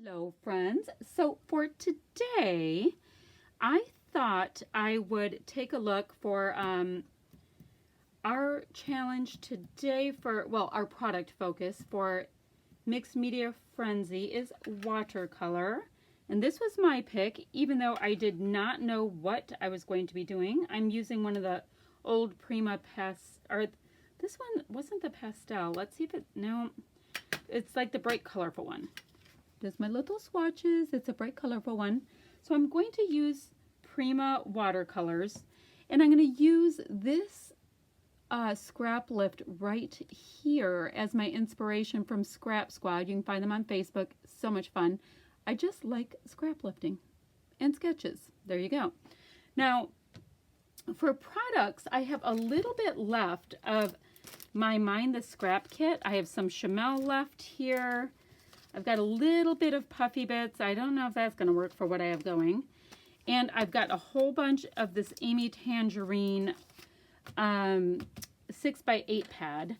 Hello friends. So for today, I thought I would take a look for our challenge today for, well, our product focus for Mixed Media Frenzy is watercolor. And this was my pick, even though I did not know what I was going to be doing. I'm using one of the old Prima or this one wasn't the pastel. Let's see if it, no, it's like the bright colorful one. There's my little swatches. It's a bright colorful one. So I'm going to use Prima watercolors, and I'm going to use this scrap lift right here as my inspiration from Scrap Squad. You can find them on Facebook. So much fun. I just like scrap lifting and sketches. There you go. Now, for products, I have a little bit left of my Mind the Scrap kit. I have some Chamel left here. I've got a little bit of puffy bits. I don't know if that's going to work for what I have going. And I've got a whole bunch of this Amy Tangerine 6x8 pad.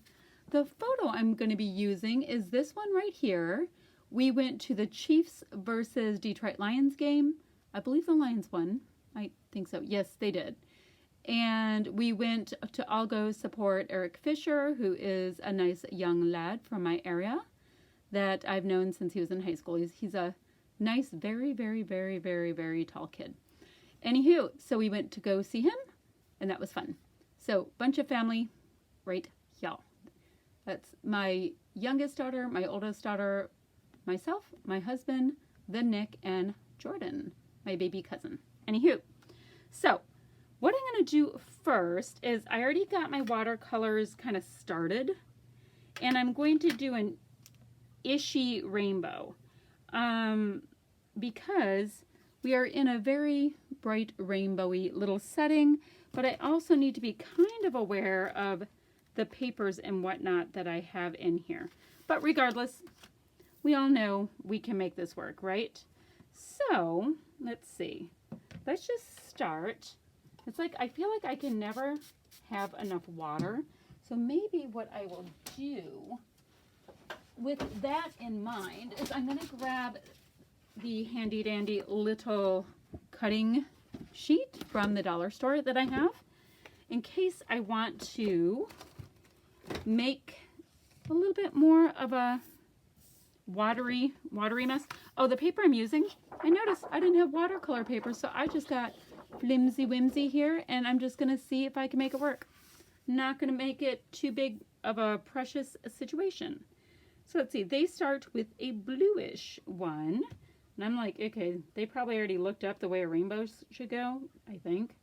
The photo I'm going to be using is this one right here. We went to the Chiefs versus Detroit Lions game. I believe the Lions won. I think so. Yes, they did. And we went to all go support Eric Fisher, who is a nice young lad from my area that I've known since he was in high school. He's a nice, very, very, very, very, very tall kid. Anywho, so we went to go see him, and that was fun. So, bunch of family right here. That's my youngest daughter, my oldest daughter, myself, my husband, then Nick, and Jordan, my baby cousin. Anywho, so what I'm going to do first is I already got my watercolors kind of started, and I'm going to do an Ishy rainbow because we are in a very bright rainbowy little setting, but I also need to be kind of aware of the papers and whatnot that I have in here. But regardless, we all know we can make this work, right? So let's see. Let's just start. It's like I feel like I can never have enough water. So maybe what I will do with that in mind is I'm going to grab the handy dandy little cutting sheet from the dollar store that I have in case I want to make a little bit more of a watery mess. Oh, the paper I'm using, I noticed I didn't have watercolor paper, so I just got flimsy whimsy here, and I'm just going to see if I can make it work. Not going to make it too big of a precious situation. So let's see, they start with a bluish one. And I'm like, okay, they probably already looked up the way a rainbow should go, I think.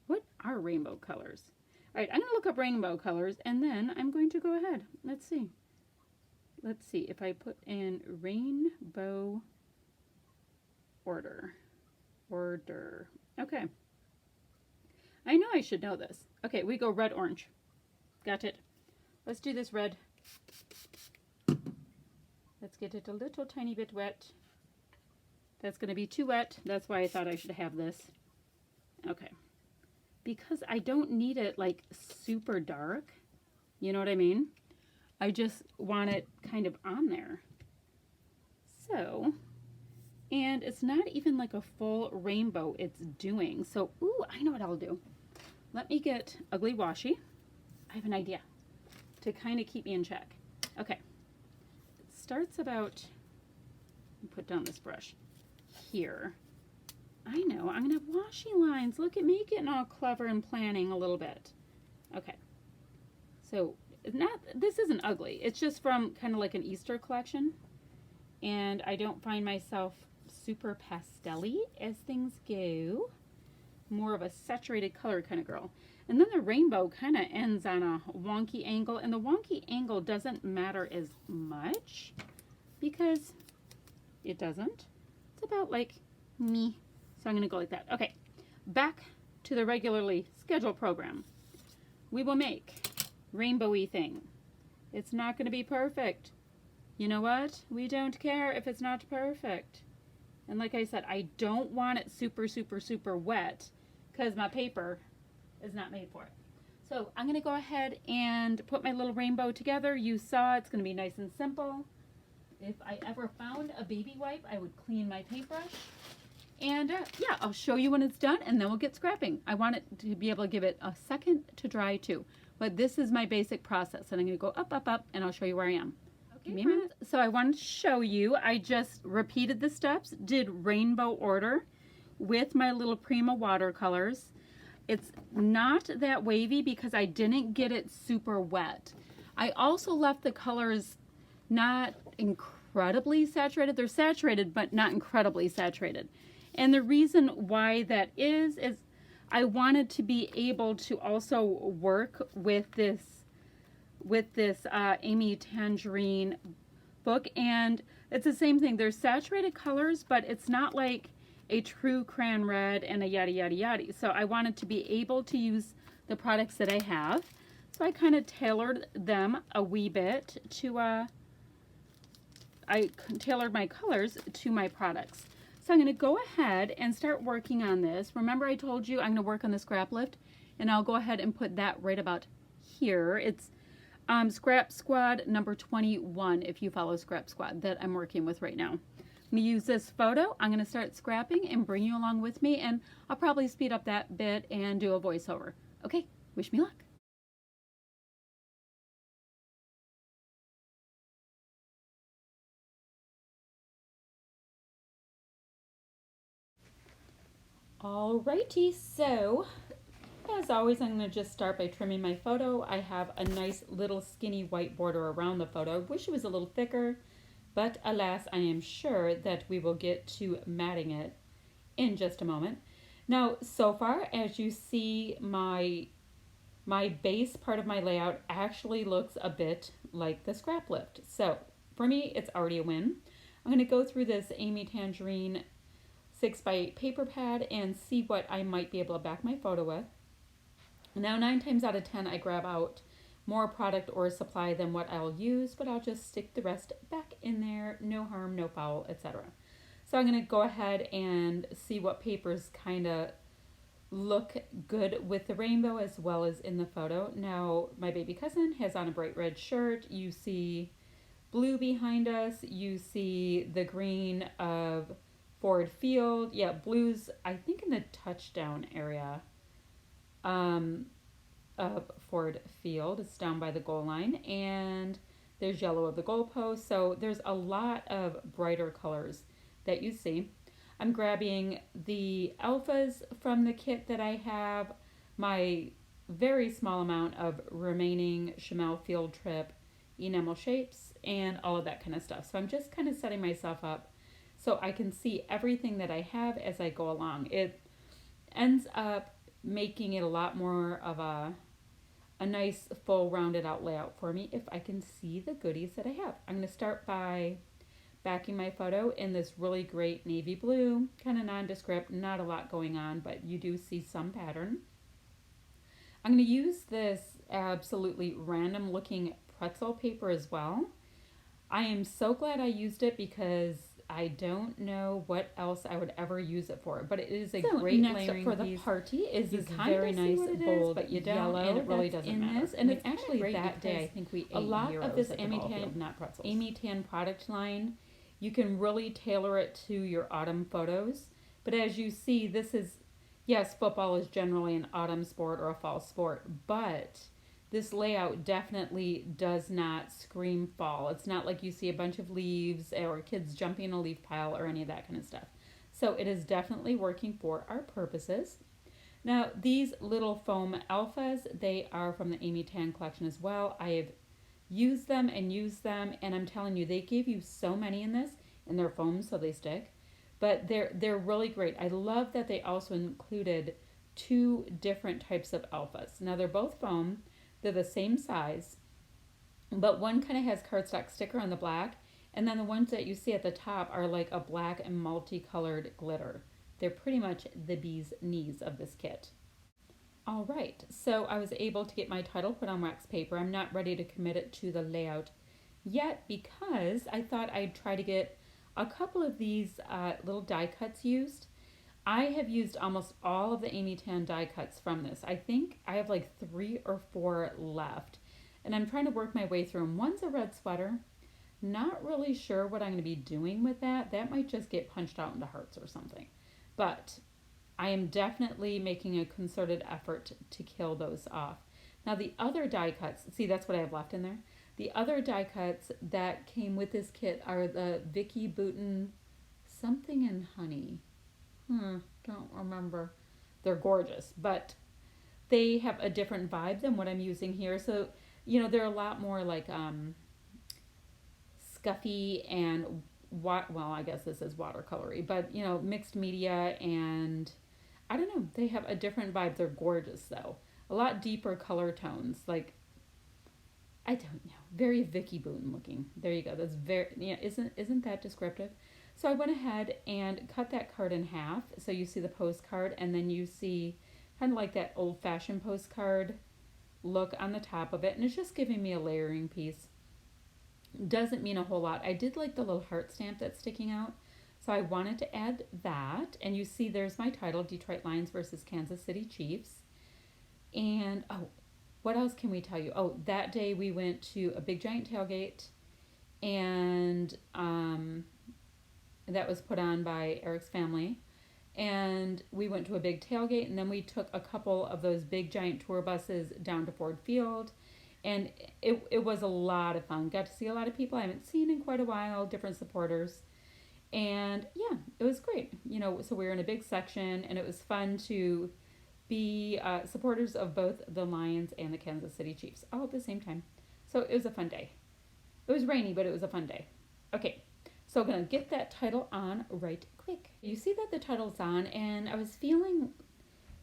What are rainbow colors? All right, I'm going to look up rainbow colors, and then I'm going to go ahead. Let's see. Let's see if I put in rainbow order. Okay. I know I should know this. Okay, we go red, orange. Got it. Let's do this red. Let's get it a little tiny bit wet. That's going to be too wet. That's why I thought I should have this. Okay. Because I don't need it like super dark. You know what I mean? I just want it kind of on there. So, and it's not even like a full rainbow it's doing. So, ooh, I know what I'll do. Let me get Ugly Washi. I have an idea to kind of keep me in check. Okay. Starts about, put down this brush here. I know, I'm gonna have washi lines. Look at me getting all clever and planning a little bit. Okay, so this isn't ugly. It's just from kind of like an Easter collection, and I don't find myself super pastel-y as things go. More of a saturated color kind of girl. And then the rainbow kind of ends on a wonky angle, and the wonky angle doesn't matter as much because it doesn't. It's about like me. So I'm going to go like that. Okay, back to the regularly scheduled program. We will make rainbowy thing. It's not going to be perfect. You know what? We don't care if it's not perfect. And like I said, I don't want it super, super, super wet because my paper is not made for it. So I'm going to go ahead and put my little rainbow together. You saw it's going to be nice and simple. if I ever found a baby wipe, I would clean my paintbrush. And yeah, I'll show you when it's done and then we'll get scrapping. I want it to be able to give it a second to dry too. But this is my basic process. And I'm going to go up, up, up, and I'll show you where I am. Okay, give me a minute. So I wanted to show you, I just repeated the steps, did rainbow order with my little Prima watercolors. It's not that wavy because I didn't get it super wet. I also left the colors not incredibly saturated. They're saturated, but not incredibly saturated. And the reason why that is I wanted to be able to also work with this Amy Tangerine book, and it's the same thing. They're saturated colors, but it's not like a true crayon red and a yada yada yada. So I wanted to be able to use the products that I have. So I kind of tailored them a wee bit to I tailored my colors to my products. So I'm going to go ahead and start working on this. Remember I told you I'm going to work on the scrap lift, and I'll go ahead and put that right about here. It's Scrap Squad number 21 if you follow Scrap Squad that I'm working with right now. I'm going to use this photo. I'm going to start scrapping and bring you along with me, and I'll probably speed up that bit and do a voiceover. Okay, wish me luck. Alrighty, so as always, I'm going to just start by trimming my photo. I have a nice little skinny white border around the photo. Wish it was a little thicker, but alas, I am sure that we will get to matting it in just a moment. Now, so far, as you see, my base part of my layout actually looks a bit like the scrap lift. So for me, it's already a win. I'm going to go through this Amy Tangerine 6x8 paper pad and see what I might be able to back my photo with. Now 9 times out of 10 I grab out more product or supply than what I'll use, but I'll just stick the rest back in there, no harm, no foul, etc. So I'm going to go ahead and see what papers kind of look good with the rainbow as well as in the photo. Now my baby cousin has on a bright red shirt. You see blue behind us. You see the green of Ford Field. Yeah, blues, I think in the touchdown area of Ford Field. It's down by the goal line. And there's yellow of the goalpost. So there's a lot of brighter colors that you see. I'm grabbing the alphas from the kit that I have, my very small amount of remaining Chamel Field Trip enamel shapes, and all of that kind of stuff. So I'm just kind of setting myself up so I can see everything that I have as I go along. It ends up making it a lot more of a nice full rounded out layout for me if I can see the goodies that I have. I'm going to start by backing my photo in this really great navy blue, kind of nondescript, not a lot going on, but you do see some pattern. I'm going to use this absolutely random looking pretzel paper as well. I am so glad I used it because I don't know what else I would ever use it for, but it is a great layering for the piece. party is You this kind very of see nice what it bold is, but you don't, yellow, and it really that's doesn't in matter. this. And it's it's actually actually that day I think we ate a lot gyros of this at the Amy ball Tan, field, not pretzels. Amy Tan product line, you can really tailor it to your autumn photos. But as you see, this is, yes, football is generally an autumn sport or a fall sport, but this layout definitely does not scream fall. It's not like you see a bunch of leaves or kids jumping in a leaf pile or any of that kind of stuff. So it is definitely working for our purposes. Now these little foam alphas, they are from the Amy Tan collection as well. I have used them, and I'm telling you, they give you so many in this, and they're foam so they stick. But they're really great. I love that they also included 2 different types of alphas. Now they're both foam. They're the same size, but one kind of has cardstock sticker on the black, and then the ones that you see at the top are like a black and multicolored glitter. They're pretty much the bee's knees of this kit. All right, so I was able to get my title put on wax paper. I'm not ready to commit it to the layout yet because I thought I'd try to get a couple of these little die cuts used. I have used almost all of the Amy Tan die cuts from this. I think I have like 3 or 4 left, and I'm trying to work my way through them. One's a red sweater. Not really sure what I'm going to be doing with that. That might just get punched out into hearts or something. But I am definitely making a concerted effort to kill those off. Now, the other die cuts, see, that's what I have left in there. The other die cuts that came with this kit are the Vicky Bouton something and honey. Don't remember. They're gorgeous, but they have a different vibe than what I'm using here. So, they're a lot more like scuffy and well, I guess this is watercolory, but mixed media, and I don't know, they have a different vibe. They're gorgeous though. A lot deeper color tones, like I don't know, very Vicky Bouton looking. There you go. That's very isn't that descriptive? So I went ahead and cut that card in half. So you see the postcard, and then you see kind of like that old fashioned postcard look on the top of it, and it's just giving me a layering piece. Doesn't mean a whole lot. I did like the little heart stamp that's sticking out, so I wanted to add that. And you see there's my title, Detroit Lions versus Kansas City Chiefs. And what else can we tell you? Oh, that day we went to a big giant tailgate, and that was put on by Eric's family. And we went to a big tailgate, and then we took a couple of those big giant tour buses down to Ford Field. And it was a lot of fun. Got to see a lot of people I haven't seen in quite a while, different supporters. And yeah, it was great. So we were in a big section, and it was fun to be supporters of both the Lions and the Kansas City Chiefs all at the same time. So it was a fun day. It was rainy, but it was a fun day. Okay, so I'm going to get that title on right quick. You see that the title's on, and I was feeling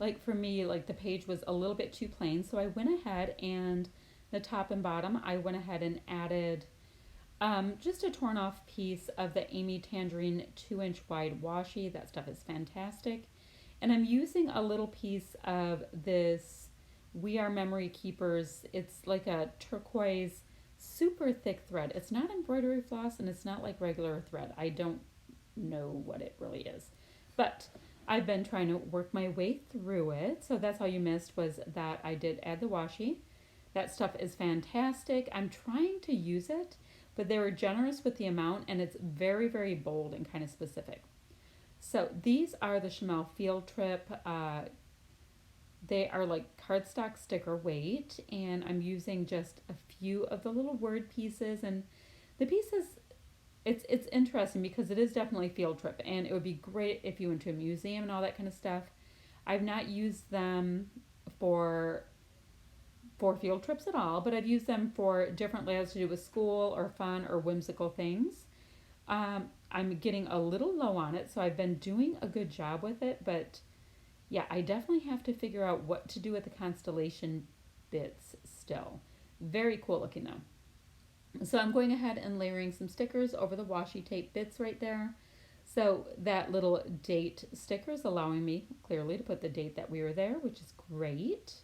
like for me, like the page was a little bit too plain. So I went ahead and the top and bottom, I went ahead and added just a torn off piece of the Amy Tangerine 2-inch wide washi. That stuff is fantastic. And I'm using a little piece of this We Are Memory Keepers. It's like a turquoise, super thick thread. It's not embroidery floss, and it's not like regular thread. I don't know what it really is. But I've been trying to work my way through it. So that's all you missed, was that I did add the washi. That stuff is fantastic. I'm trying to use it, but they were generous with the amount, and it's very, very bold and kind of specific. So these are the Chamel Field Trip. They are like cardstock sticker weight, and I'm using just a few of the little word pieces. And the pieces, it's interesting because it is definitely field trip, and it would be great if you went to a museum and all that kind of stuff. I've not used them for field trips at all, but I've used them for different layouts to do with school or fun or whimsical things. I'm getting a little low on it, so I've been doing a good job with it, but yeah, I definitely have to figure out what to do with the constellation bits still. Very cool looking though. So I'm going ahead and layering some stickers over the washi tape bits right there. So that little date sticker is allowing me clearly to put the date that we were there, which is great.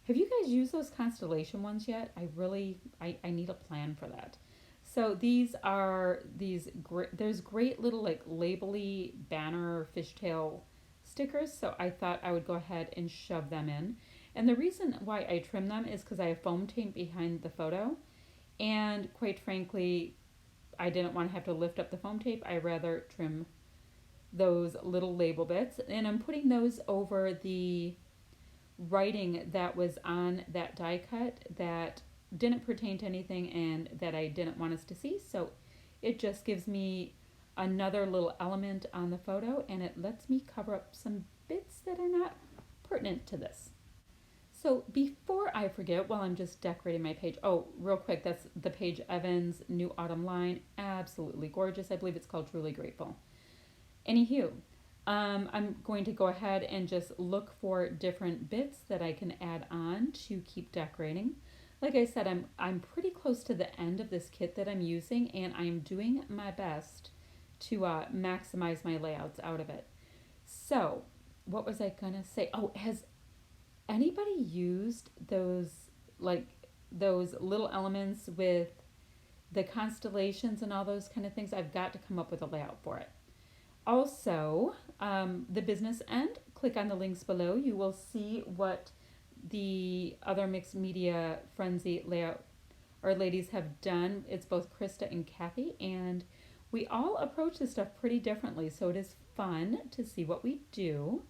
Have you guys used those constellation ones yet? I need a plan for that. So there's great little like labely banner fishtail stickers. So I thought I would go ahead and shove them in. And the reason why I trim them is because I have foam tape behind the photo. And quite frankly, I didn't want to have to lift up the foam tape. I rather trim those little label bits. And I'm putting those over the writing that was on that die cut that didn't pertain to anything and that I didn't want us to see. So it just gives me another little element on the photo, and it lets me cover up some bits that are not pertinent to this. So before I forget, while I'm just decorating my page, real quick, that's the Paige Evans New Autumn line. Absolutely gorgeous. I believe it's called Truly Grateful. Anywho, I'm going to go ahead and just look for different bits that I can add on to keep decorating. Like I said, I'm pretty close to the end of this kit that I'm using, and I'm doing my best to maximize my layouts out of it. So, what was I gonna say? Has anybody used those little elements with the constellations and all those kind of things? I've got to come up with a layout for it. Also, the business end, click on the links below. You will see what the other mixed media frenzy layout our ladies have done. It's both Krista and Kathy, and we all approach this stuff pretty differently, so it is fun to see what we do.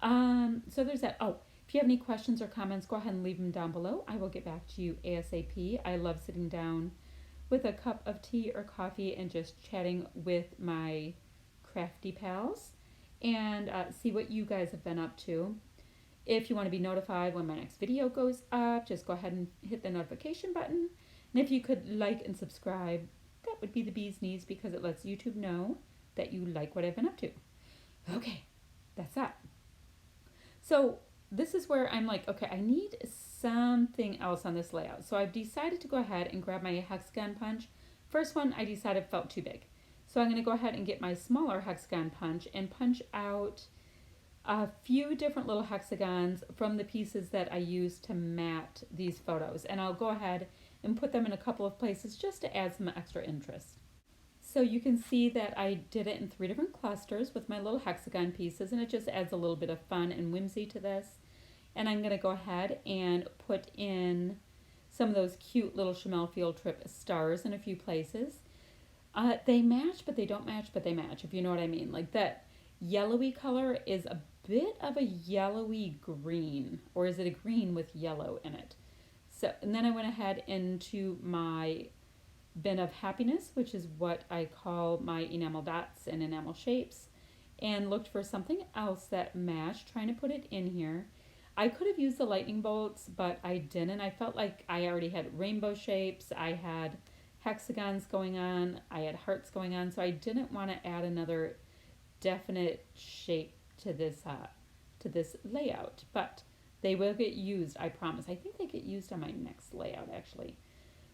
So there's that. Oh, if you have any questions or comments, go ahead and leave them down below. I will get back to you ASAP. I love sitting down with a cup of tea or coffee and just chatting with my crafty pals and see what you guys have been up to. If you want to be notified when my next video goes up, just go ahead and hit the notification button. And if you could like and subscribe, that would be the bee's knees because it lets YouTube know that you like what I've been up to. Okay, that's that. So this is where I'm like, okay, I need something else on this layout. So I've decided to go ahead and grab my hexagon punch. First one I decided felt too big. So I'm going to go ahead and get my smaller hexagon punch and punch out a few different little hexagons from the pieces that I used to mat these photos. And I'll go ahead and put them in a couple of places just to add some extra interest. So you can see that I did it in 3 different clusters with my little hexagon pieces, and it just adds a little bit of fun and whimsy to this. And I'm going to go ahead and put in some of those cute little Chamel Field Trip stars in a few places. They match, but they don't match, but they match, if you know what I mean. Like that yellowy color is a bit of a yellowy green, or is it a green with yellow in it? So, and then I went ahead into my bin of happiness, which is what I call my enamel dots and enamel shapes, and looked for something else that matched, trying to put it in here. I could have used the lightning bolts, but I didn't. I felt like I already had rainbow shapes, I had hexagons going on, I had hearts going on, so I didn't want to add another definite shape to this layout, but they will get used, I promise. I think they get used on my next layout actually.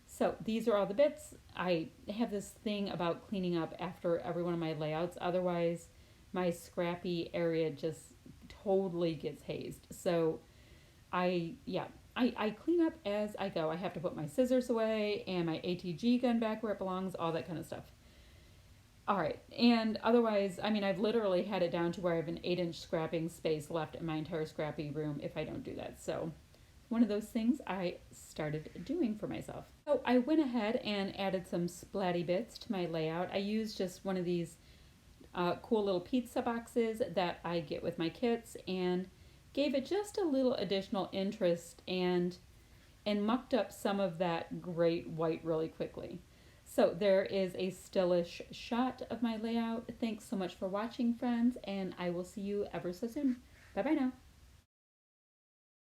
So these are all the bits. I have this thing about cleaning up after every one of my layouts. Otherwise, my scrappy area just totally gets hazed. So I clean up as I go. I have to put my scissors away and my ATG gun back where it belongs, all that kind of stuff. All right, and otherwise, I mean, I've literally had it down to where I have an 8-inch scrapping space left in my entire scrappy room if I don't do that. So one of those things I started doing for myself. So I went ahead and added some splatty bits to my layout. I used just one of these cool little pizza boxes that I get with my kits and gave it just a little additional interest and mucked up some of that great white really quickly. So there is a stillish shot of my layout. Thanks so much for watching, friends, and I will see you ever so soon. Bye-bye now.